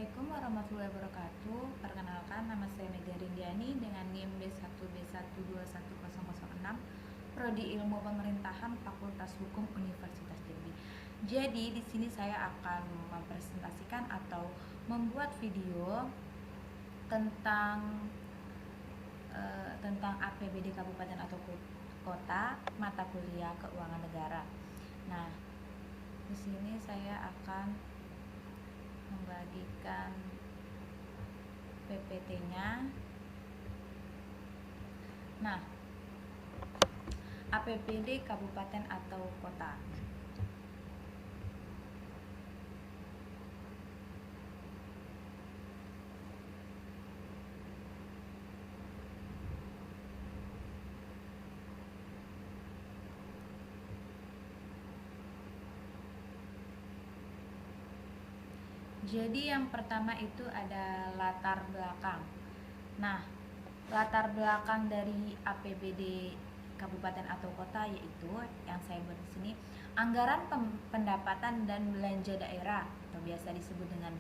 Assalamualaikum warahmatullahi wabarakatuh. Perkenalkan, nama saya Mega Rindiani dengan NIM B1B1210006, Prodi Ilmu Pemerintahan, Fakultas Hukum Universitas Jambi. Jadi di sini saya akan mempresentasikan atau membuat video tentang APBD Kabupaten atau Kota, mata kuliah Keuangan Negara. Nah, di sini saya akan membagikan PPT-nya. Nah, APBD Kabupaten atau Kota. Jadi yang pertama itu ada latar belakang. Nah, latar belakang dari APBD Kabupaten atau Kota yaitu yang saya buat di sini, anggaran pendapatan dan belanja daerah atau biasa disebut dengan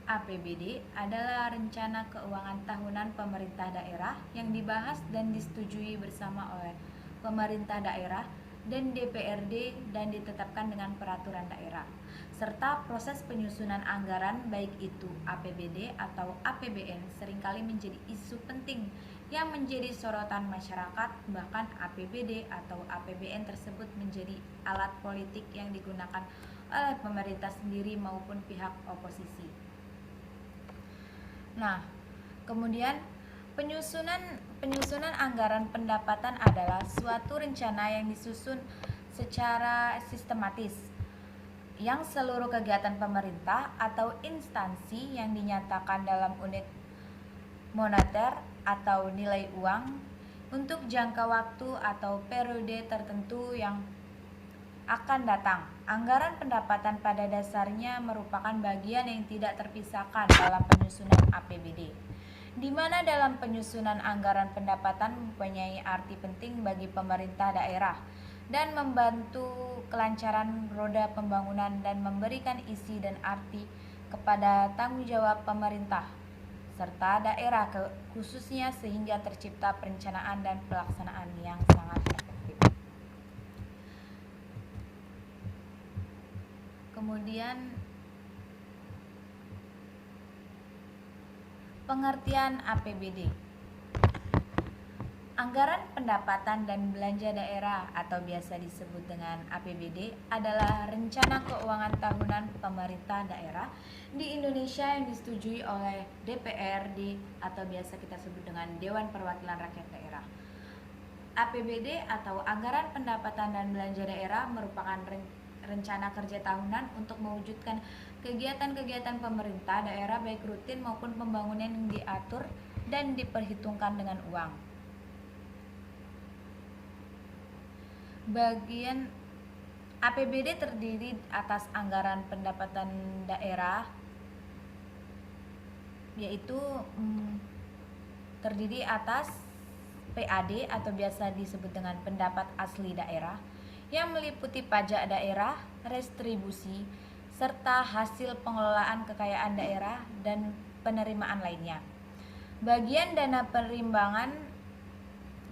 APBD adalah rencana keuangan tahunan pemerintah daerah yang dibahas dan disetujui bersama oleh pemerintah daerah dan DPRD dan ditetapkan dengan peraturan daerah, serta proses penyusunan anggaran baik itu APBD atau APBN seringkali menjadi isu penting yang menjadi sorotan masyarakat. Bahkan APBD atau APBN tersebut menjadi alat politik yang digunakan oleh pemerintah sendiri maupun pihak oposisi. Nah, kemudian Penyusunan anggaran pendapatan adalah suatu rencana yang disusun secara sistematis yang seluruh kegiatan pemerintah atau instansi yang dinyatakan dalam unit moneter atau nilai uang untuk jangka waktu atau periode tertentu yang akan datang. Anggaran pendapatan pada dasarnya merupakan bagian yang tidak terpisahkan dalam penyusunan APBD, di mana dalam penyusunan anggaran pendapatan mempunyai arti penting bagi pemerintah daerah dan membantu kelancaran roda pembangunan dan memberikan isi dan arti kepada tanggung jawab pemerintah serta daerah khususnya sehingga tercipta perencanaan dan pelaksanaan yang sangat efektif. Kemudian pengertian APBD. Anggaran pendapatan dan belanja daerah atau biasa disebut dengan APBD adalah rencana keuangan tahunan pemerintah daerah di Indonesia yang disetujui oleh DPRD atau biasa kita sebut dengan Dewan Perwakilan Rakyat Daerah. APBD atau anggaran pendapatan dan belanja daerah merupakan rencana kerja tahunan untuk mewujudkan kegiatan-kegiatan pemerintah daerah baik rutin maupun pembangunan yang diatur dan diperhitungkan dengan uang. Bagian APBD terdiri atas anggaran pendapatan daerah yaitu terdiri atas PAD atau biasa disebut dengan pendapat asli daerah yang meliputi pajak daerah, restribusi, serta hasil pengelolaan kekayaan daerah dan penerimaan lainnya. Bagian dana perimbangan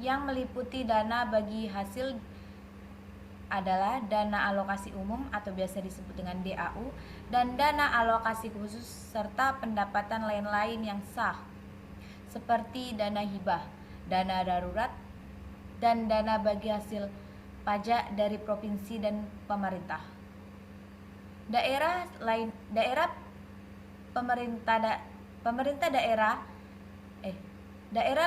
yang meliputi dana bagi hasil adalah dana alokasi umum atau biasa disebut dengan DAU dan dana alokasi khusus serta pendapatan lain-lain yang sah seperti dana hibah, dana darurat, dan dana bagi hasil pajak dari provinsi dan pemerintah. Daerah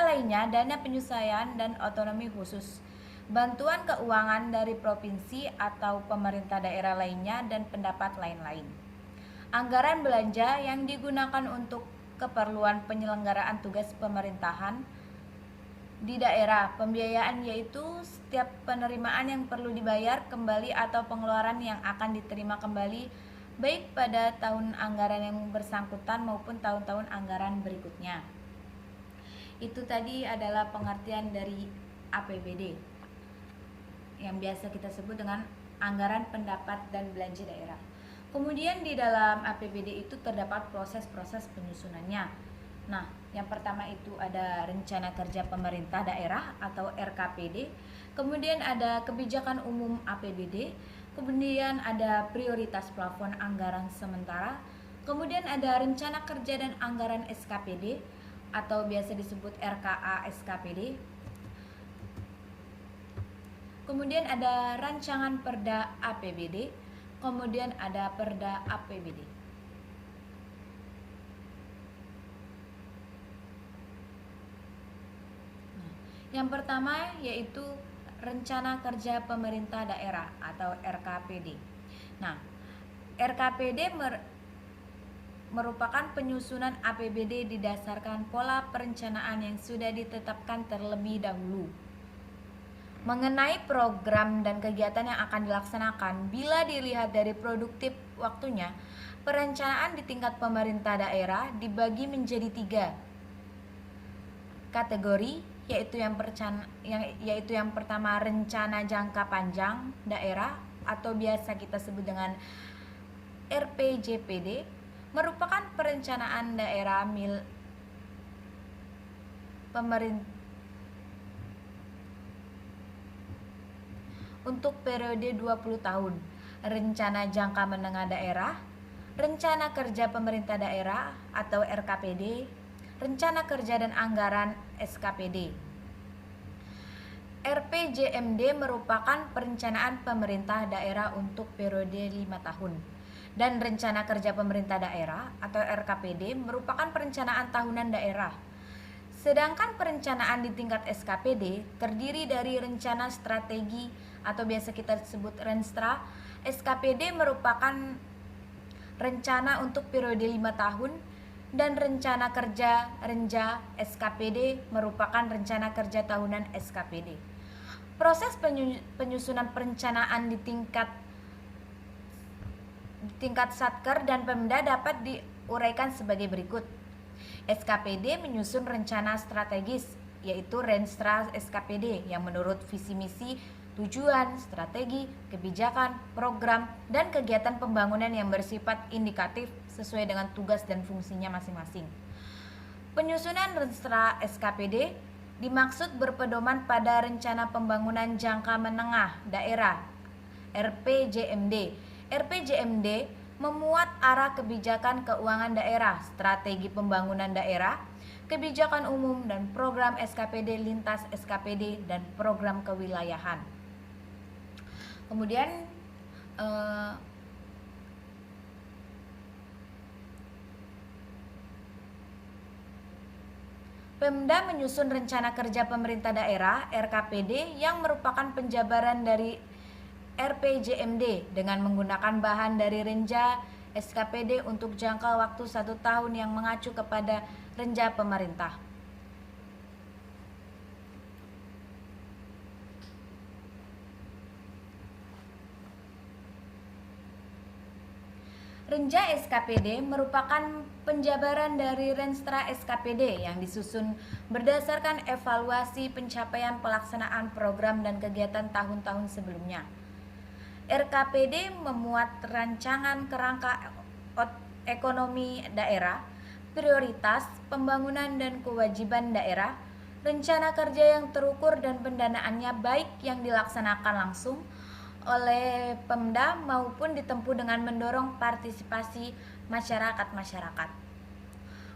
lainnya dana penyesuaian dan otonomi khusus, bantuan keuangan dari provinsi atau pemerintah daerah lainnya dan pendapat lain-lain. Anggaran belanja yang digunakan untuk keperluan penyelenggaraan tugas pemerintahan di daerah, pembiayaan yaitu setiap penerimaan yang perlu dibayar kembali atau pengeluaran yang akan diterima kembali baik pada tahun anggaran yang bersangkutan maupun tahun-tahun anggaran berikutnya. Itu tadi adalah pengertian dari APBD yang biasa kita sebut dengan anggaran pendapat dan belanja daerah. Kemudian di dalam APBD itu terdapat proses-proses penyusunannya. Nah, yang pertama itu ada rencana kerja pemerintah daerah atau RKPD, kemudian ada kebijakan umum APBD, kemudian ada prioritas plafon anggaran sementara, kemudian ada rencana kerja dan anggaran SKPD atau biasa disebut RKA SKPD. Kemudian ada rancangan Perda APBD, kemudian ada Perda APBD. Nah, yang pertama yaitu Rencana Kerja Pemerintah Daerah atau RKPD. Nah, RKPD merupakan penyusunan APBD didasarkan pola perencanaan yang sudah ditetapkan terlebih dahulu. Mengenai program dan kegiatan yang akan dilaksanakan, bila dilihat dari produktif waktunya, perencanaan di tingkat pemerintah daerah dibagi menjadi 3 kategori, yaitu yang pertama rencana jangka panjang daerah atau biasa kita sebut dengan RPJPD, merupakan perencanaan daerah pemerintah untuk periode 20 tahun, rencana jangka menengah daerah, rencana kerja pemerintah daerah atau RKPD, rencana kerja dan anggaran SKPD. RPJMD merupakan perencanaan pemerintah daerah untuk periode 5 tahun. Dan rencana kerja pemerintah daerah atau RKPD merupakan perencanaan tahunan daerah. Sedangkan perencanaan di tingkat SKPD terdiri dari rencana strategi atau biasa kita sebut Renstra. SKPD merupakan rencana untuk periode 5 tahun dan rencana kerja Renja SKPD merupakan rencana kerja tahunan SKPD. Proses penyusunan perencanaan di tingkat Satker dan Pemda dapat diuraikan sebagai berikut. SKPD menyusun rencana strategis, yaitu Renstra SKPD yang menurut visi misi, tujuan, strategi, kebijakan, program, dan kegiatan pembangunan yang bersifat indikatif sesuai dengan tugas dan fungsinya masing-masing. Penyusunan Renstra SKPD dimaksud berpedoman pada Rencana Pembangunan Jangka Menengah Daerah RPJMD. RPJMD memuat arah kebijakan keuangan daerah, strategi pembangunan daerah, kebijakan umum dan program SKPD lintas SKPD dan program kewilayahan. Kemudian Pemda menyusun rencana kerja pemerintah daerah RKPD yang merupakan penjabaran dari RPJMD dengan menggunakan bahan dari Renja SKPD untuk jangka waktu 1 tahun yang mengacu kepada Renja pemerintah. Renja SKPD merupakan penjabaran dari Renstra SKPD yang disusun berdasarkan evaluasi pencapaian pelaksanaan program dan kegiatan tahun-tahun sebelumnya. RKPD memuat rancangan kerangka ekonomi daerah, prioritas, pembangunan dan kewajiban daerah, rencana kerja yang terukur dan pendanaannya baik yang dilaksanakan langsung oleh Pemda maupun ditempuh dengan mendorong partisipasi masyarakat.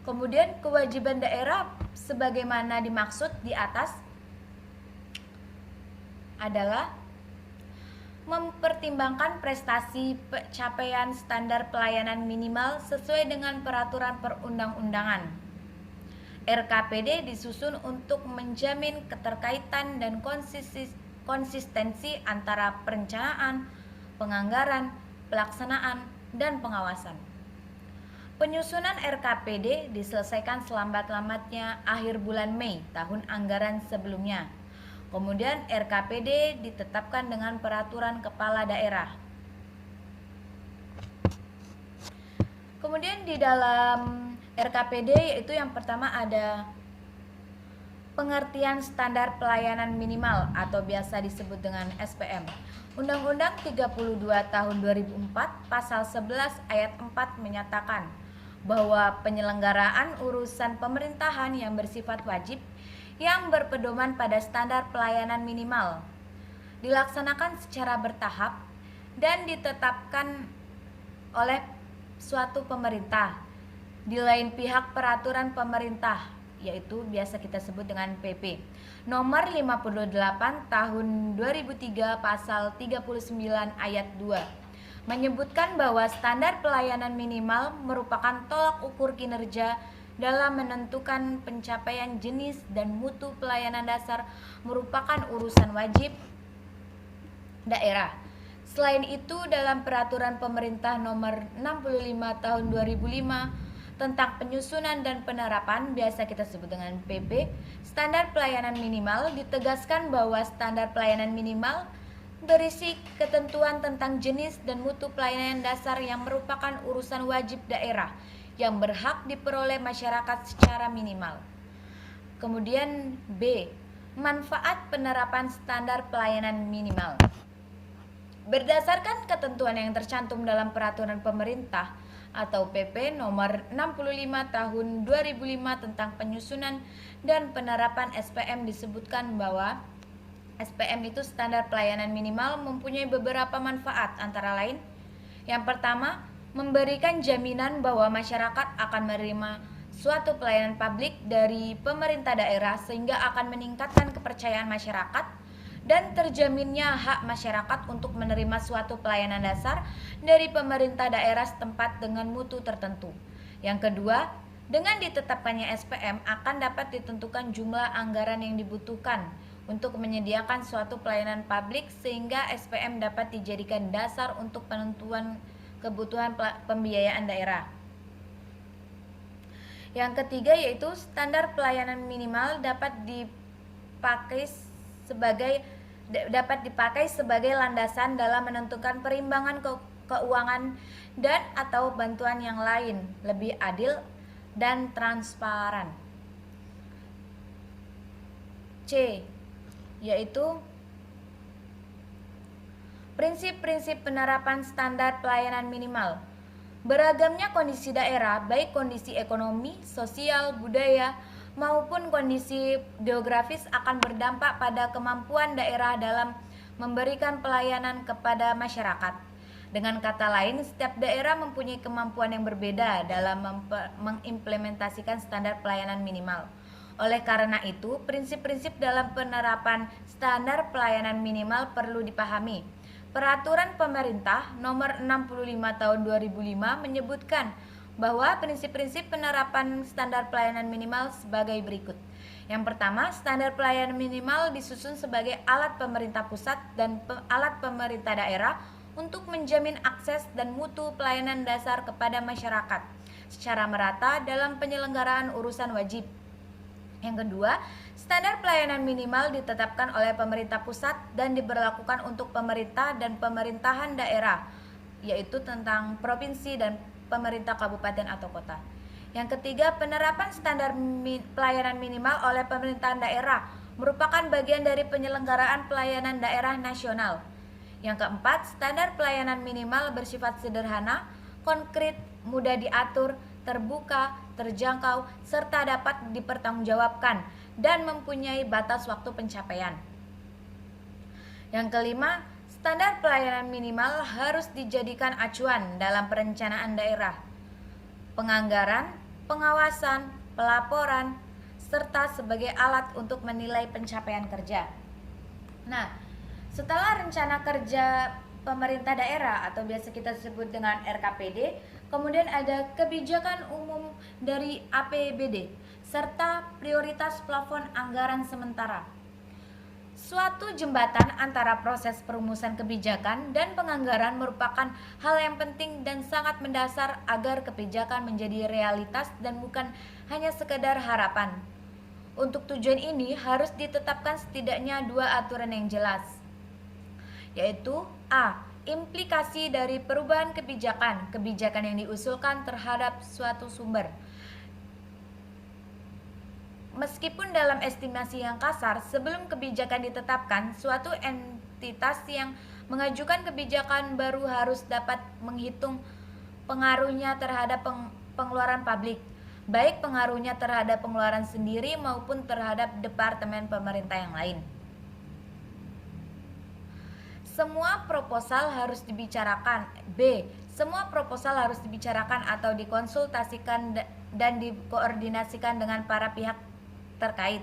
Kemudian kewajiban daerah sebagaimana dimaksud di atas adalah mempertimbangkan prestasi capaian standar pelayanan minimal sesuai dengan peraturan perundang-undangan. RKPD disusun untuk menjamin keterkaitan dan konsistensi antara perencanaan, penganggaran, pelaksanaan, dan pengawasan. Penyusunan RKPD diselesaikan selambat-lambatnya akhir bulan Mei tahun anggaran sebelumnya. Kemudian RKPD ditetapkan dengan peraturan kepala daerah. Kemudian di dalam RKPD yaitu yang pertama ada Pengertian Standar Pelayanan Minimal atau biasa disebut dengan SPM. Undang-Undang 32 Tahun 2004 Pasal 11 Ayat 4 menyatakan bahwa penyelenggaraan urusan pemerintahan yang bersifat wajib yang berpedoman pada standar pelayanan minimal dilaksanakan secara bertahap dan ditetapkan oleh suatu pemerintah. Di lain pihak peraturan pemerintah, yaitu biasa kita sebut dengan PP nomor 58 tahun 2003 pasal 39 ayat 2 menyebutkan bahwa standar pelayanan minimal merupakan tolak ukur kinerja dalam menentukan pencapaian jenis dan mutu pelayanan dasar merupakan urusan wajib daerah. Selain itu, dalam peraturan pemerintah nomor 65 tahun 2005 tentang penyusunan dan penerapan, biasa kita sebut dengan PP, standar pelayanan minimal, ditegaskan bahwa standar pelayanan minimal berisi ketentuan tentang jenis dan mutu pelayanan dasar yang merupakan urusan wajib daerah yang berhak diperoleh masyarakat secara minimal. Kemudian B, manfaat penerapan standar pelayanan minimal. Berdasarkan ketentuan yang tercantum dalam peraturan pemerintah atau PP nomor 65 tahun 2005 tentang penyusunan dan penerapan SPM disebutkan bahwa SPM itu standar pelayanan minimal mempunyai beberapa manfaat, antara lain yang pertama, memberikan jaminan bahwa masyarakat akan menerima suatu pelayanan publik dari pemerintah daerah sehingga akan meningkatkan kepercayaan masyarakat dan terjaminnya hak masyarakat untuk menerima suatu pelayanan dasar dari pemerintah daerah setempat dengan mutu tertentu. Yang kedua, dengan ditetapkannya SPM akan dapat ditentukan jumlah anggaran yang dibutuhkan untuk menyediakan suatu pelayanan publik sehingga SPM dapat dijadikan dasar untuk penentuan kebutuhan pembiayaan daerah. Yang ketiga yaitu standar pelayanan minimal dapat dipakai sebagai landasan dalam menentukan perimbangan keuangan dan atau bantuan yang lain lebih adil dan transparan. C, yaitu prinsip-prinsip penerapan standar pelayanan minimal. Beragamnya kondisi daerah, baik kondisi ekonomi, sosial, budaya, maupun kondisi geografis akan berdampak pada kemampuan daerah dalam memberikan pelayanan kepada masyarakat. Dengan kata lain, setiap daerah mempunyai kemampuan yang berbeda dalam mengimplementasikan standar pelayanan minimal. Oleh karena itu, prinsip-prinsip dalam penerapan standar pelayanan minimal perlu dipahami. Peraturan pemerintah nomor 65 tahun 2005 menyebutkan bahwa prinsip-prinsip penerapan standar pelayanan minimal sebagai berikut. Yang pertama, standar pelayanan minimal disusun sebagai alat pemerintah pusat dan alat pemerintah daerah untuk menjamin akses dan mutu pelayanan dasar kepada masyarakat secara merata dalam penyelenggaraan urusan wajib. Yang kedua, standar pelayanan minimal ditetapkan oleh pemerintah pusat dan diberlakukan untuk pemerintah dan pemerintahan daerah, yaitu tentang provinsi dan pemerintah kabupaten atau kota. Yang ketiga, penerapan standar pelayanan minimal oleh pemerintahan daerah merupakan bagian dari penyelenggaraan pelayanan daerah nasional. Yang keempat, standar pelayanan minimal bersifat sederhana, konkret, mudah diatur, terbuka, terjangkau, serta dapat dipertanggungjawabkan dan mempunyai batas waktu pencapaian. Yang kelima, standar pelayanan minimal harus dijadikan acuan dalam perencanaan daerah, penganggaran, pengawasan, pelaporan, serta sebagai alat untuk menilai pencapaian kerja. Nah, setelah rencana kerja pemerintah daerah atau biasa kita sebut dengan RKPD, kemudian ada kebijakan umum dari APBD, serta prioritas plafon anggaran sementara. Suatu jembatan antara proses perumusan kebijakan dan penganggaran merupakan hal yang penting dan sangat mendasar agar kebijakan menjadi realitas dan bukan hanya sekedar harapan. Untuk tujuan ini harus ditetapkan setidaknya dua aturan yang jelas, yaitu A. Implikasi dari perubahan kebijakan yang diusulkan terhadap suatu sumber. Meskipun dalam estimasi yang kasar, sebelum kebijakan ditetapkan, suatu entitas yang mengajukan kebijakan baru harus dapat menghitung pengaruhnya terhadap pengeluaran publik, baik pengaruhnya terhadap pengeluaran sendiri maupun terhadap departemen pemerintah yang lain. Semua proposal harus dibicarakan. B. Semua proposal harus dibicarakan atau dikonsultasikan dan dikoordinasikan dengan para pihak terkait,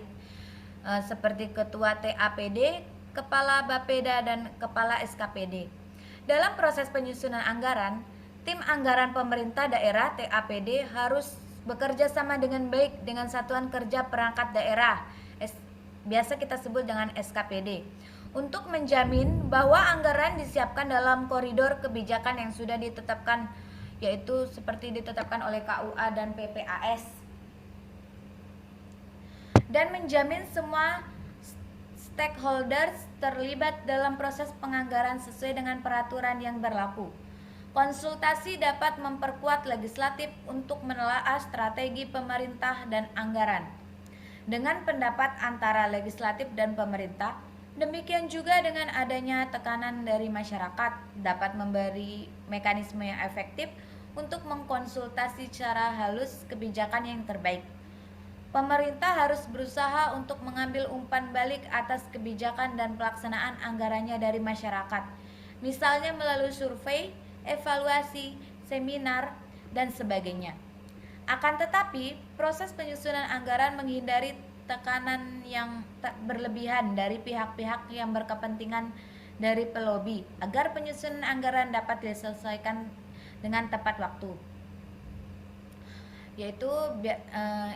seperti Ketua TAPD, Kepala Bapeda, dan Kepala SKPD. Dalam proses penyusunan anggaran, tim anggaran pemerintah daerah TAPD harus bekerja sama dengan baik dengan Satuan Kerja Perangkat Daerah, biasa kita sebut dengan SKPD, untuk menjamin bahwa anggaran disiapkan dalam koridor kebijakan yang sudah ditetapkan, yaitu seperti ditetapkan oleh KUA dan PPAS, dan menjamin semua stakeholders terlibat dalam proses penganggaran sesuai dengan peraturan yang berlaku. Konsultasi dapat memperkuat legislatif untuk menelaah strategi pemerintah dan anggaran. Dengan pendapat antara legislatif dan pemerintah, demikian juga dengan adanya tekanan dari masyarakat, dapat memberi mekanisme yang efektif untuk mengkonsultasi secara halus kebijakan yang terbaik. Pemerintah harus berusaha untuk mengambil umpan balik atas kebijakan dan pelaksanaan anggarannya dari masyarakat, misalnya melalui survei, evaluasi, seminar, dan sebagainya. Akan tetapi, proses penyusunan anggaran menghindari tekanan yang berlebihan dari pihak-pihak yang berkepentingan dari pelobi agar penyusunan anggaran dapat diselesaikan dengan tepat waktu. Yaitu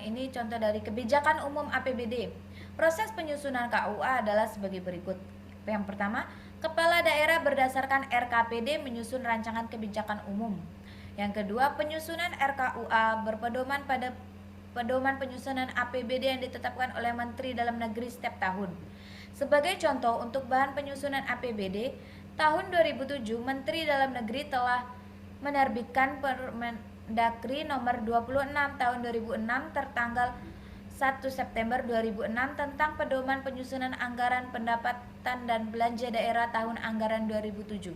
ini contoh dari kebijakan umum APBD. Proses penyusunan KUA adalah sebagai berikut. Yang pertama, kepala daerah berdasarkan RKPD menyusun rancangan kebijakan umum. Yang kedua, penyusunan RKUA berpedoman pada pedoman penyusunan APBD yang ditetapkan oleh Menteri Dalam Negeri setiap tahun. Sebagai contoh, untuk bahan penyusunan APBD tahun 2007, Menteri Dalam Negeri telah menerbitkan Permendagri nomor 26 tahun 2006 tertanggal 1 September 2006 tentang pedoman penyusunan anggaran pendapatan dan belanja daerah tahun anggaran 2007.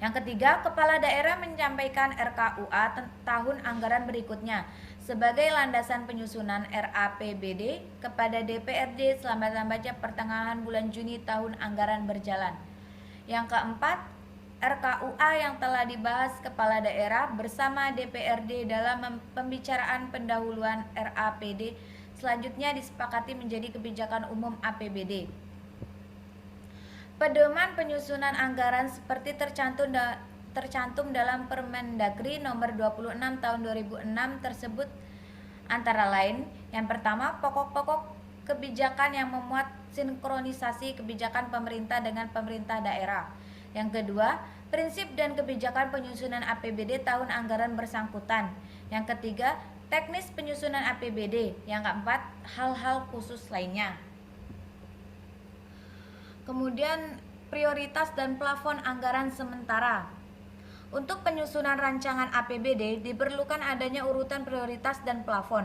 Yang ketiga, kepala daerah menyampaikan RKUA tahun anggaran berikutnya sebagai landasan penyusunan RAPBD kepada DPRD selambat-lambatnya pertengahan bulan Juni tahun anggaran berjalan. Yang keempat, RKUA yang telah dibahas kepala daerah bersama DPRD dalam pembicaraan pendahuluan RAPD selanjutnya disepakati menjadi kebijakan umum APBD. Pedoman penyusunan anggaran seperti tercantum dalam Permendagri nomor 26 tahun 2006 tersebut antara lain, yang pertama, pokok-pokok kebijakan yang memuat sinkronisasi kebijakan pemerintah dengan pemerintah daerah. Yang kedua, prinsip dan kebijakan penyusunan APBD tahun anggaran bersangkutan. Yang ketiga, teknis penyusunan APBD. Yang keempat, hal-hal khusus lainnya. Kemudian, prioritas dan plafon anggaran sementara. Untuk penyusunan rancangan APBD diperlukan adanya urutan prioritas dan plafon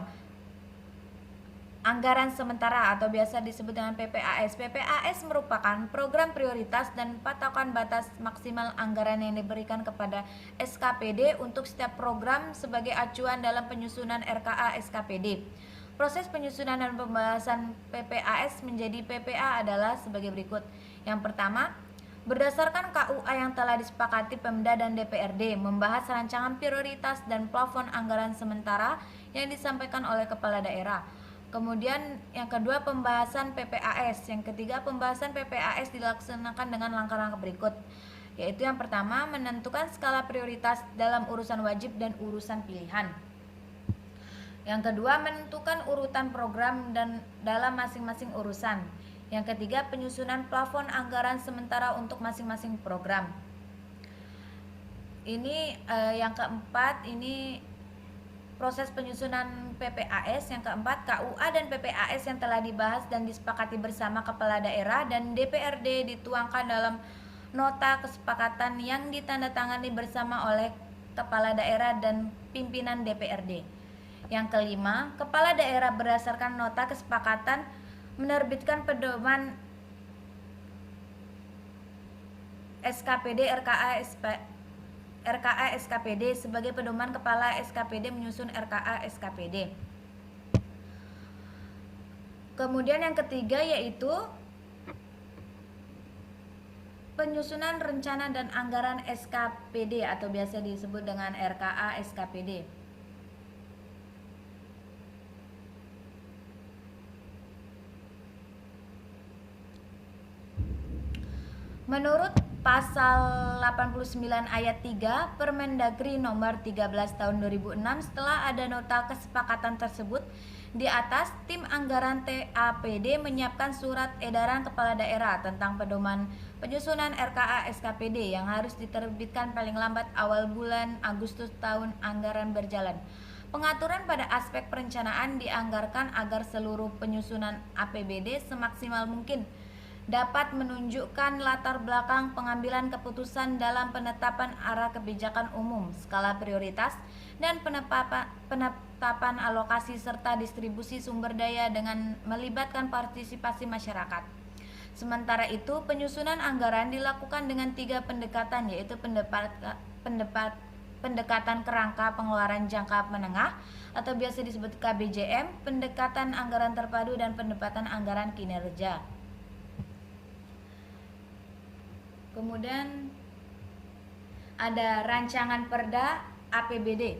anggaran sementara atau biasa disebut dengan PPAS. PPAS merupakan program prioritas dan patokan batas maksimal anggaran yang diberikan kepada SKPD untuk setiap program sebagai acuan dalam penyusunan RKA SKPD. Proses penyusunan dan pembahasan PPAS menjadi PPA adalah sebagai berikut. Yang pertama, berdasarkan KUA yang telah disepakati Pemda dan DPRD, membahas rancangan prioritas dan plafon anggaran sementara yang disampaikan oleh kepala daerah. Kemudian yang kedua, pembahasan PPAS. Yang ketiga, pembahasan PPAS dilaksanakan dengan langkah-langkah berikut, yaitu yang pertama, menentukan skala prioritas dalam urusan wajib dan urusan pilihan. Yang kedua, menentukan urutan program dan dalam masing-masing urusan. Yang ketiga, penyusunan plafon anggaran sementara untuk masing-masing program. Ini yang keempat, ini proses penyusunan PPAS. Yang keempat, KUA dan PPAS yang telah dibahas dan disepakati bersama kepala daerah dan DPRD dituangkan dalam nota kesepakatan yang ditandatangani bersama oleh kepala daerah dan pimpinan DPRD. Yang kelima, kepala daerah berdasarkan nota kesepakatan menerbitkan pedoman SKPD RKA SKPD sebagai pedoman kepala SKPD menyusun RKA SKPD. Kemudian yang ketiga yaitu penyusunan rencana dan anggaran SKPD atau biasa disebut dengan RKA SKPD. Menurut pasal 89 ayat 3 Permendagri nomor 13 tahun 2006, setelah ada nota kesepakatan tersebut di atas, tim anggaran TAPD menyiapkan surat edaran kepala daerah tentang pedoman penyusunan RKA SKPD yang harus diterbitkan paling lambat awal bulan Agustus tahun anggaran berjalan. Pengaturan pada aspek perencanaan dianggarkan agar seluruh penyusunan APBD semaksimal mungkin dapat menunjukkan latar belakang pengambilan keputusan dalam penetapan arah kebijakan umum, skala prioritas, dan penetapan alokasi serta distribusi sumber daya dengan melibatkan partisipasi masyarakat. Sementara itu, penyusunan anggaran dilakukan dengan 3 pendekatan, yaitu pendekatan kerangka pengeluaran jangka menengah atau biasa disebut KBJM, pendekatan anggaran terpadu, dan pendekatan anggaran kinerja. Kemudian ada rancangan Perda APBD.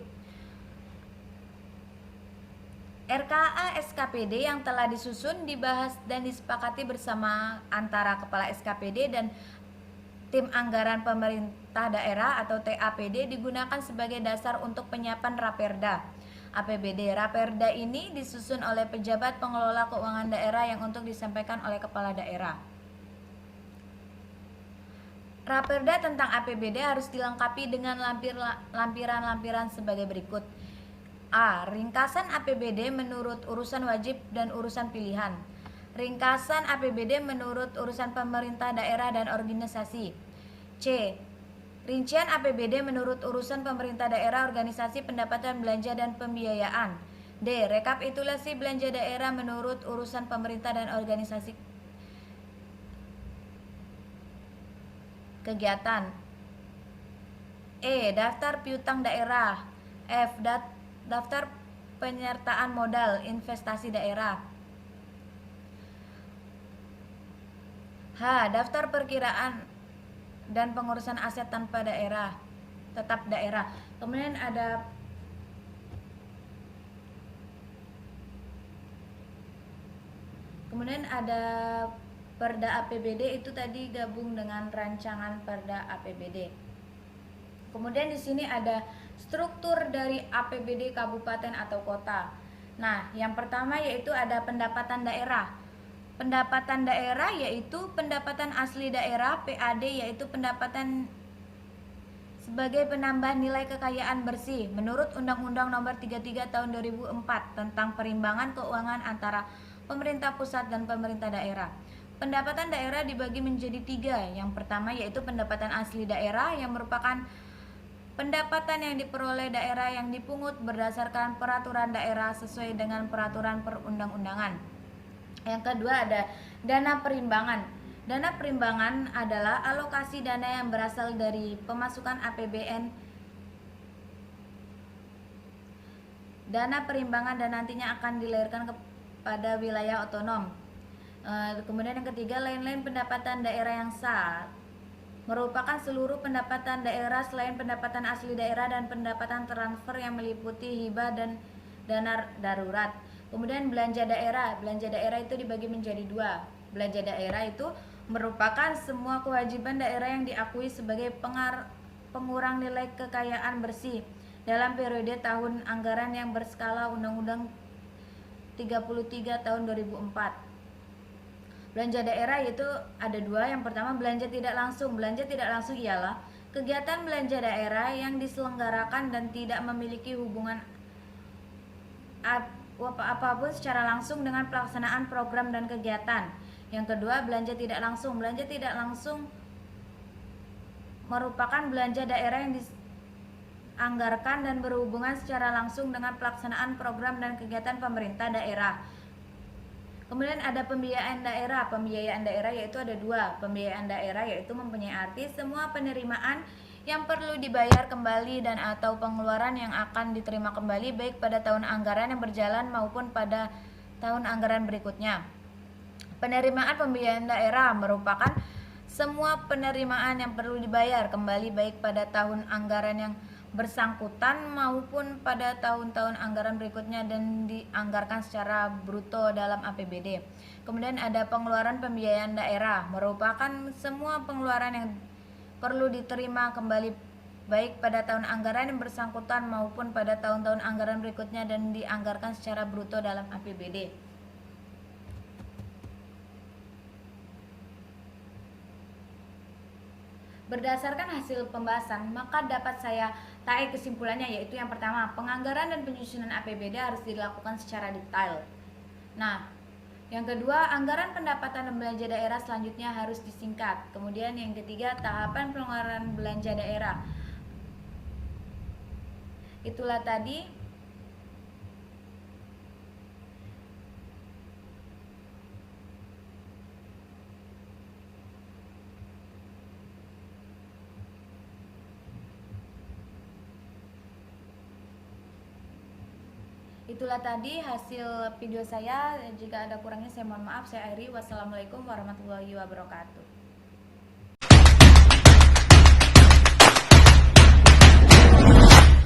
RKA SKPD yang telah disusun, dibahas dan disepakati bersama antara Kepala SKPD dan Tim Anggaran Pemerintah Daerah atau TAPD digunakan sebagai dasar untuk penyiapan Raperda APBD. Raperda ini disusun oleh pejabat pengelola keuangan daerah yang untuk disampaikan oleh kepala daerah. Raperda tentang APBD harus dilengkapi dengan lampiran-lampiran sebagai berikut. A. Ringkasan APBD menurut urusan wajib dan urusan pilihan. Ringkasan APBD menurut urusan pemerintah daerah dan organisasi. C. Rincian APBD menurut urusan pemerintah daerah, organisasi, pendapatan, belanja, dan pembiayaan. D. Rekapitulasi belanja daerah menurut urusan pemerintah dan organisasi kegiatan. E. Daftar piutang daerah. F. Daftar penyertaan modal investasi daerah. H. Daftar perkiraan dan pengurusan aset tanpa daerah, tetap daerah. Kemudian ada Perda APBD, itu tadi gabung dengan rancangan Perda APBD. Kemudian di sini ada struktur dari APBD kabupaten atau kota. Nah, yang pertama yaitu ada pendapatan daerah. Pendapatan daerah yaitu pendapatan asli daerah, PAD, yaitu pendapatan sebagai penambah nilai kekayaan bersih menurut Undang-Undang Nomor 33 Tahun 2004 tentang perimbangan keuangan antara pemerintah pusat dan pemerintah daerah. Pendapatan daerah dibagi menjadi 3. Yang pertama yaitu pendapatan asli daerah yang merupakan pendapatan yang diperoleh daerah yang dipungut berdasarkan peraturan daerah sesuai dengan peraturan perundang-undangan. Yang kedua ada dana perimbangan. Dana perimbangan adalah alokasi dana yang berasal dari pemasukan APBN. Dana perimbangan dan nantinya akan dilahirkan kepada wilayah otonom. Kemudian yang ketiga, lain-lain pendapatan daerah yang sah, merupakan seluruh pendapatan daerah selain pendapatan asli daerah dan pendapatan transfer yang meliputi hibah dan dana darurat. Kemudian belanja daerah. Belanja daerah itu dibagi menjadi 2. Belanja daerah itu merupakan semua kewajiban daerah yang diakui sebagai pengurang nilai kekayaan bersih dalam periode tahun anggaran yang berskala Undang-Undang 33 tahun 2004. Belanja daerah itu ada 2. Yang pertama belanja tidak langsung. Belanja tidak langsung ialah kegiatan belanja daerah yang diselenggarakan dan tidak memiliki hubungan apapun secara langsung dengan pelaksanaan program dan kegiatan. Yang kedua, belanja tidak langsung. Belanja tidak langsung merupakan belanja daerah yang dianggarkan dan berhubungan secara langsung dengan pelaksanaan program dan kegiatan pemerintah daerah. Kemudian ada pembiayaan daerah. Pembiayaan daerah yaitu ada dua. Pembiayaan daerah yaitu mempunyai arti semua penerimaan yang perlu dibayar kembali dan atau pengeluaran yang akan diterima kembali baik pada tahun anggaran yang berjalan maupun pada tahun anggaran berikutnya. Penerimaan pembiayaan daerah merupakan semua penerimaan yang perlu dibayar kembali baik pada tahun anggaran yang bersangkutan maupun pada tahun-tahun anggaran berikutnya dan dianggarkan secara bruto dalam APBD. Kemudian ada pengeluaran pembiayaan daerah, merupakan semua pengeluaran yang perlu diterima kembali baik pada tahun anggaran yang bersangkutan maupun pada tahun-tahun anggaran berikutnya dan dianggarkan secara bruto dalam APBD. Berdasarkan hasil pembahasan, maka dapat saya tarik kesimpulannya, yaitu yang pertama, penganggaran dan penyusunan APBD harus dilakukan secara detail. Nah, yang kedua, anggaran pendapatan dan belanja daerah selanjutnya harus disingkat. Kemudian yang ketiga, tahapan pengeluaran belanja daerah. Itulah tadi hasil video saya. Jika ada kurangnya saya mohon maaf. Saya Airi. Wassalamualaikum warahmatullahi wabarakatuh.